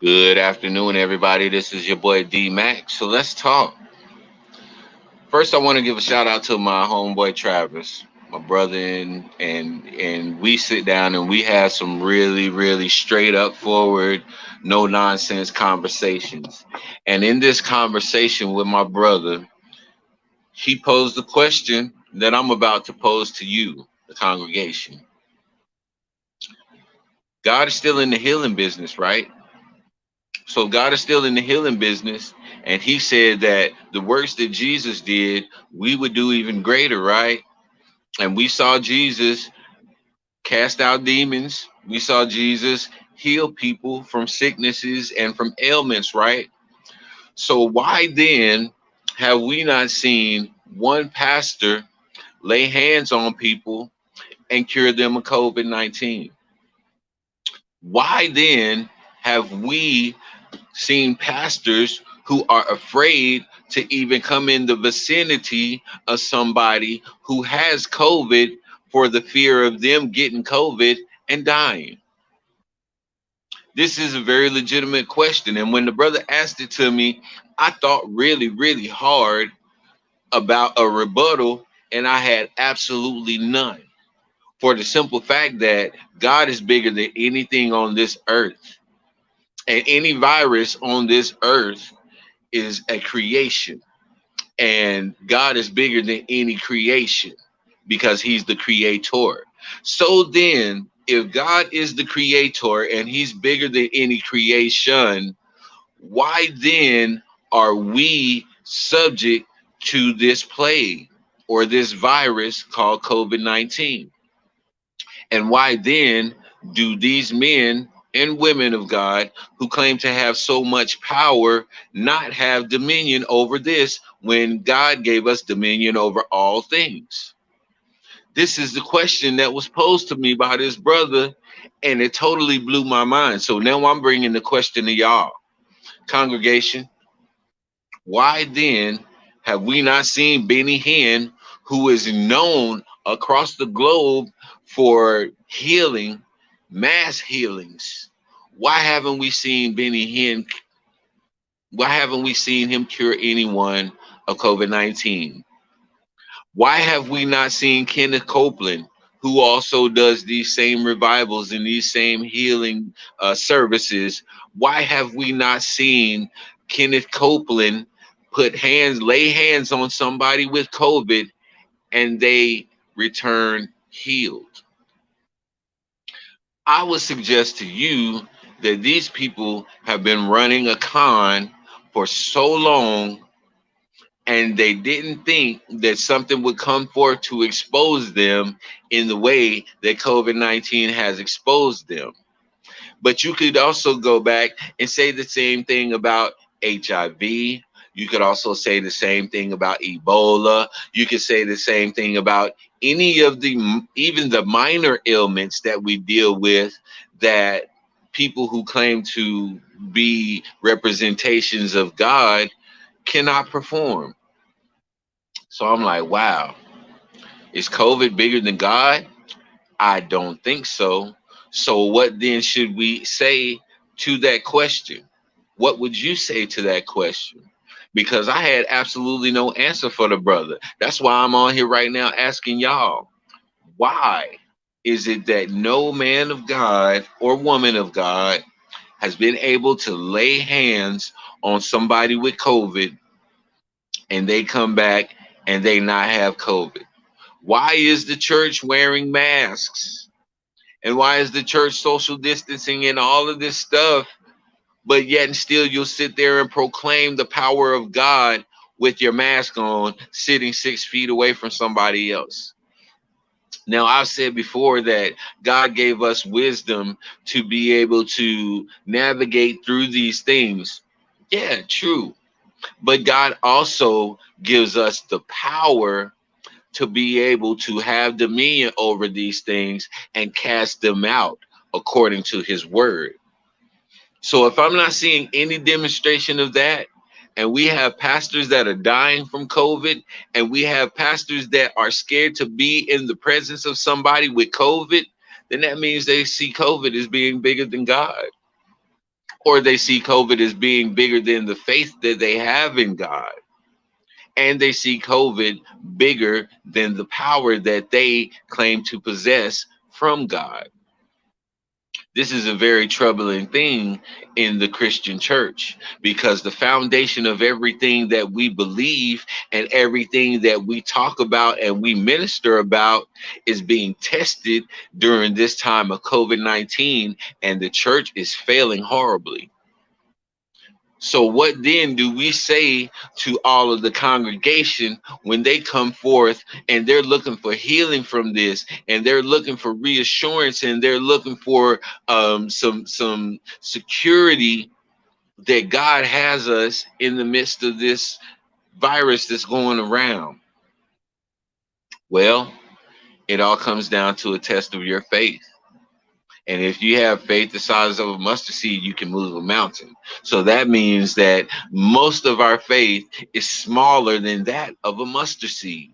Good afternoon, everybody. This is your boy D Mac. So let's talk. First, I want to give a shout out to my homeboy Travis, my brother, and we sit down and we have some really straight up forward, no nonsense conversations. And in this conversation with my brother, he posed the question that I'm about to pose to you, the congregation. God is still in the healing business, right? So God is still in the healing business, and He said that the works that Jesus did, we would do even greater, right? And we saw Jesus cast out demons. We saw Jesus heal people from sicknesses and from ailments, right? So why then have we not seen one pastor lay hands on people and cure them of COVID-19? Why then have we seen pastors who are afraid to even come in the vicinity of somebody who has COVID for the fear of them getting COVID and dying? This is a very legitimate question. And when the brother asked it to me, I thought really hard about a rebuttal, and I had absolutely none. For the simple fact that God is bigger than anything on this earth, and any virus on this earth is a creation, and God is bigger than any creation because He's the creator. So then, if God is the creator and He's bigger than any creation, why then are we subject to this plague or this virus called COVID-19? And why then do these men and women of God who claim to have so much power not have dominion over this when God gave us dominion over all things? This is the question that was posed to me by this brother, and it totally blew my mind. So now I'm bringing the question to y'all, congregation. Why then have we not seen Benny Hinn, who is known across the globe for healing, mass healings? Why haven't we seen Benny Hinn? Why haven't we seen him cure anyone of COVID-19? Why have we not seen Kenneth Copeland, who also does these same revivals and these same healing services? Why have we not seen Kenneth Copeland lay hands on somebody with COVID and they return healed? I would suggest to you that these people have been running a con for so long, and they didn't think that something would come forth to expose them in the way that COVID-19 has exposed them. But you could also go back and say the same thing about HIV. You could also say the same thing about Ebola. You could say the same thing about any of the, even the minor ailments that we deal with, that people who claim to be representations of God cannot perform. So I'm like, wow, is COVID bigger than God? I don't think so. So what then should we say to that question? What would you say to that question? Because I had absolutely no answer for the brother. That's why I'm on here right now asking y'all, why is it that no man of God or woman of God has been able to lay hands on somebody with COVID and they come back and they not have COVID? Why is the church wearing masks? And why is the church social distancing and all of this stuff? But yet and still you'll sit there and proclaim the power of God with your mask on, sitting 6 feet away from somebody else. Now, I've said before that God gave us wisdom to be able to navigate through these things. Yeah, true. But God also gives us the power to be able to have dominion over these things and cast them out according to his word. So if I'm not seeing any demonstration of that, and we have pastors that are dying from COVID, and we have pastors that are scared to be in the presence of somebody with COVID, then that means they see COVID as being bigger than God. or they see COVID as being bigger than the faith that they have in God, and they see COVID bigger than the power that they claim to possess from God. This is a very troubling thing in the Christian church, because the foundation of everything that we believe and everything that we talk about and we minister about is being tested during this time of COVID-19, and the church is failing horribly. So what then do we say to all of the congregation when they come forth and they're looking for healing from this, and they're looking for reassurance, and they're looking for some security that God has us in the midst of this virus that's going around? Well, it all comes down to a test of your faith. And if you have faith the size of a mustard seed, you can move a mountain. So that means that most of our faith is smaller than that of a mustard seed.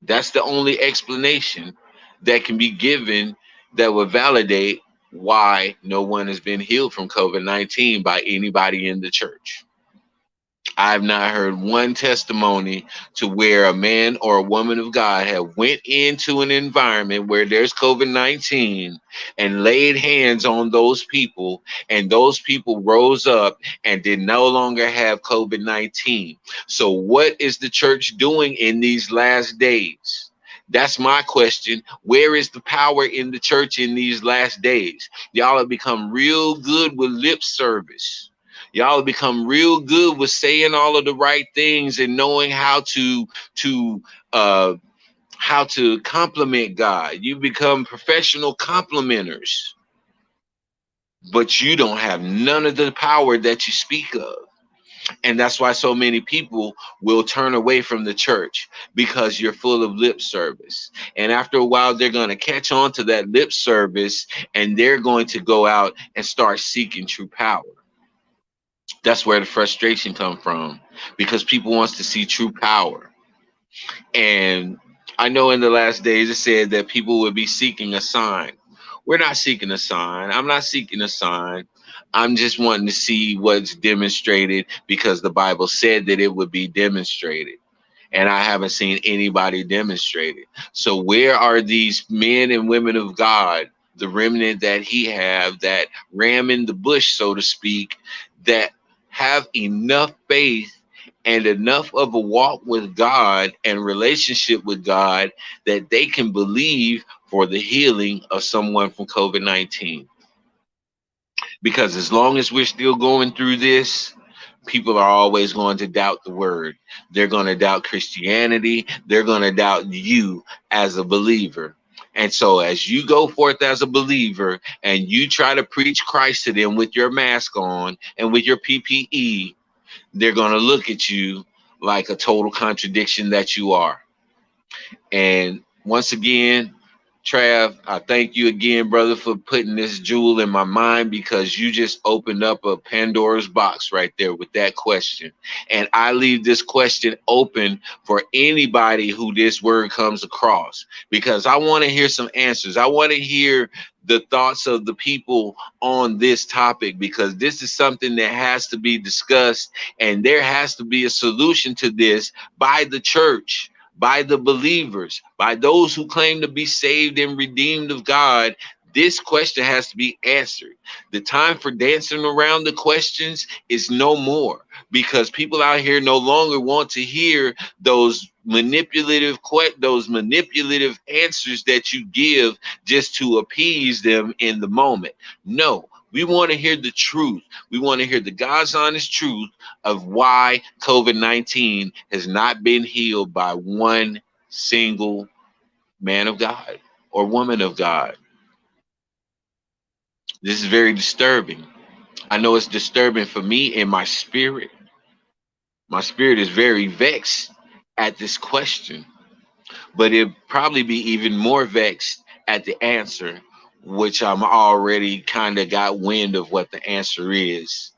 That's the only explanation that can be given that would validate why no one has been healed from COVID-19 by anybody in the church. I've not heard one testimony to where a man or a woman of God have went into an environment where there's COVID-19 and laid hands on those people, and those people rose up and did no longer have COVID-19. So what is the church doing in these last days? That's my question. Where is the power in the church in these last days? Y'all have become real good with lip service. Y'all have become real good with saying all of the right things and knowing uh how to compliment God. You become professional complimenters, but you don't have none of the power that you speak of. And that's why so many people will turn away from the church, because you're full of lip service. And after a while, they're going to catch on to that lip service, and they're going to go out and start seeking true power. That's where the frustration comes from, because people wants to see true power. And I know in the last days it said that people would be seeking a sign. We're not seeking a sign. I'm not seeking a sign. I'm just wanting to see what's demonstrated, because the Bible said that it would be demonstrated. And I haven't seen anybody demonstrate it. So where are these men and women of God, the remnant that he have, that ram in the bush, so to speak, that have enough faith and enough of a walk with God and relationship with God that they can believe for the healing of someone from COVID-19? Because as long as we're still going through this, people are always going to doubt the word. They're going to doubt Christianity. They're going to doubt you as a believer. And so as you go forth as a believer and you try to preach Christ to them with your mask on and with your PPE, they're going to look at you like a total contradiction that you are. And once again, Trav, I thank you again, brother, for putting this jewel in my mind, because you just opened up a Pandora's box right there with that question. And I leave this question open for anybody who this word comes across, because I want to hear some answers. I want to hear the thoughts of the people on this topic, because this is something that has to be discussed, and there has to be a solution to this by the church, by the believers, by those who claim to be saved and redeemed of God. This question has to be answered. The time for dancing around the questions is no more, because people out here no longer want to hear those manipulative answers that you give just to appease them in the moment. No, we want to hear the truth. We want to hear the God's honest truth of why COVID-19 has not been healed by one single man of God or woman of God. This is very disturbing. I know it's disturbing for me in my spirit. My spirit is very vexed at this question, but it'd probably be even more vexed at the answer, which I'm already kind of got wind of what the answer is.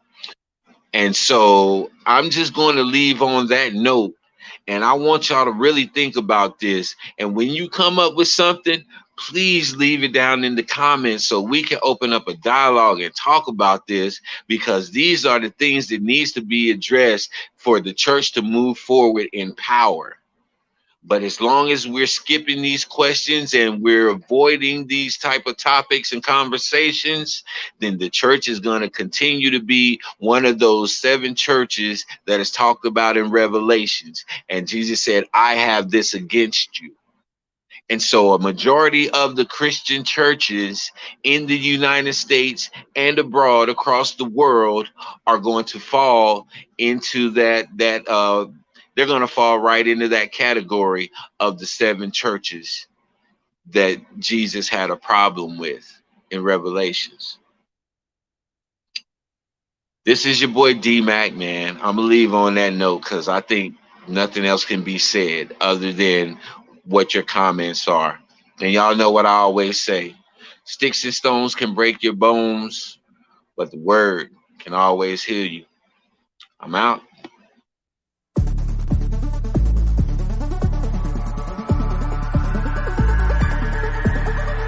And so I'm just going to leave on that note And I want y'all to really think about this. And when you come up with something, please leave it down in the comments so we can open up a dialogue and talk about this, because these are the things that needs to be addressed for the church to move forward in power. But as long as we're skipping these questions and we're avoiding these type of topics and conversations, then the church is going to continue to be one of those 7 churches that is talked about in Revelations. And Jesus said, I have this against you. And so a majority of the Christian churches in the United States and abroad across the world are going to fall into that they're going to fall right into that category of the 7 churches that Jesus had a problem with in Revelations. This is your boy D-Mac, man. I'm gonna leave on that note because I think nothing else can be said other than what your comments are. And y'all know what I always say: sticks and stones can break your bones, but the word can always heal you. I'm out.